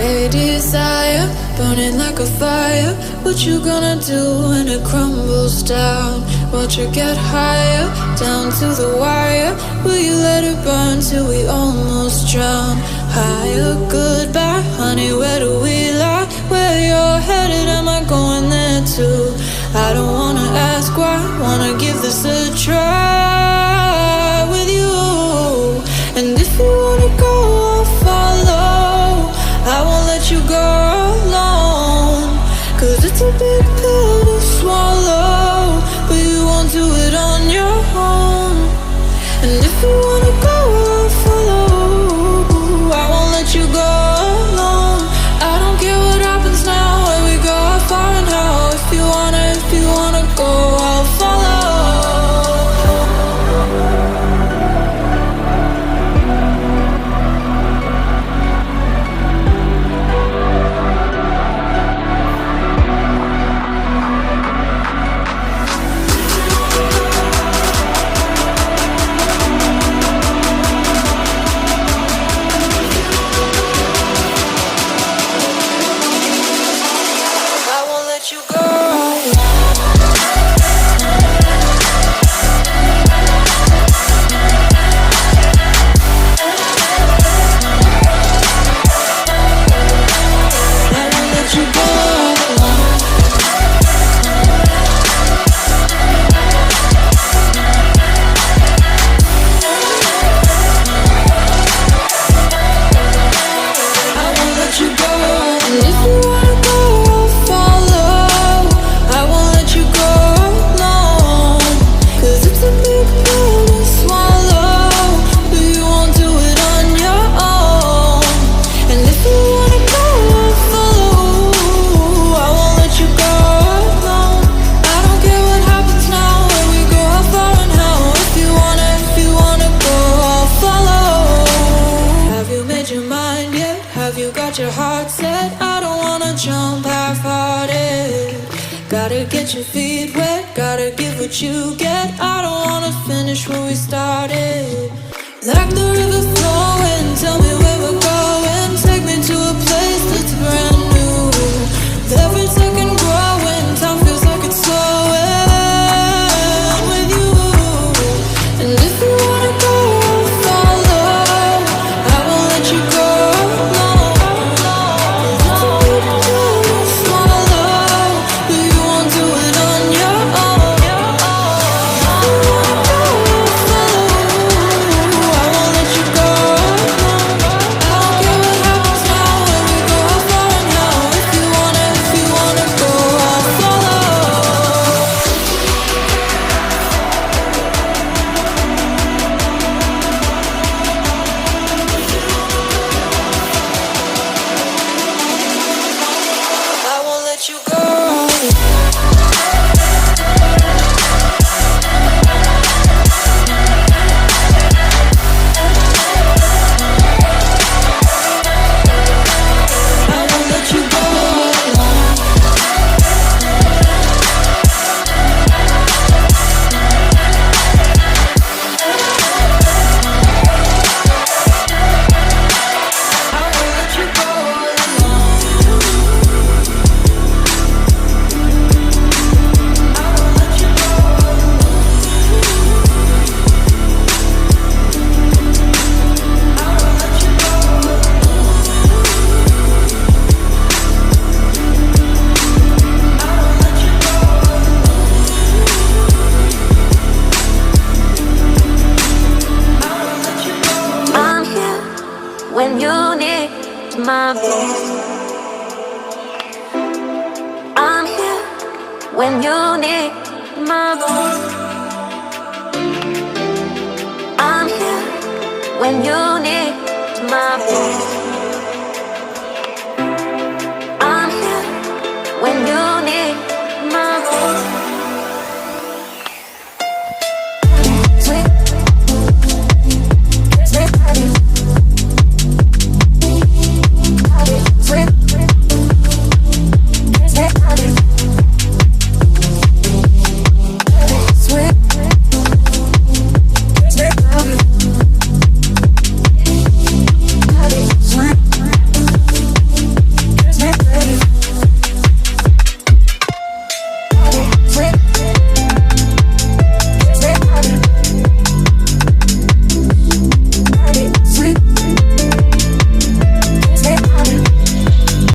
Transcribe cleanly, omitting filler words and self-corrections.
a desire, burning like a fire. What you gonna do when it crumbles down? Watch it get higher, down to the wire. Will you let it burn till we almost drown? Higher, goodbye, honey, where do we lie? Where you're headed, am I going there too? I don't wanna ask why, wanna give this a try with you. And if you wanna go, I'll follow. I won't let you go alone, 'cause it's a big pill to swallow, but you won't do it on your own. And if you wanna go, I'll follow. I won't let you go alone. I don't care what happens now, where we go, how far and how. If you wanna go, I'll follow. Your heart set, I don't wanna jump half-hearted. Gotta get your feet wet, gotta give what you get. I don't wanna finish where we started. Like the river flowing, tell me where we're going. Take me to a place that's brand new. With every second growing, time feels like it's slowing with you. And if you wanna go, I'll follow. I won't let you go. when you need my voice.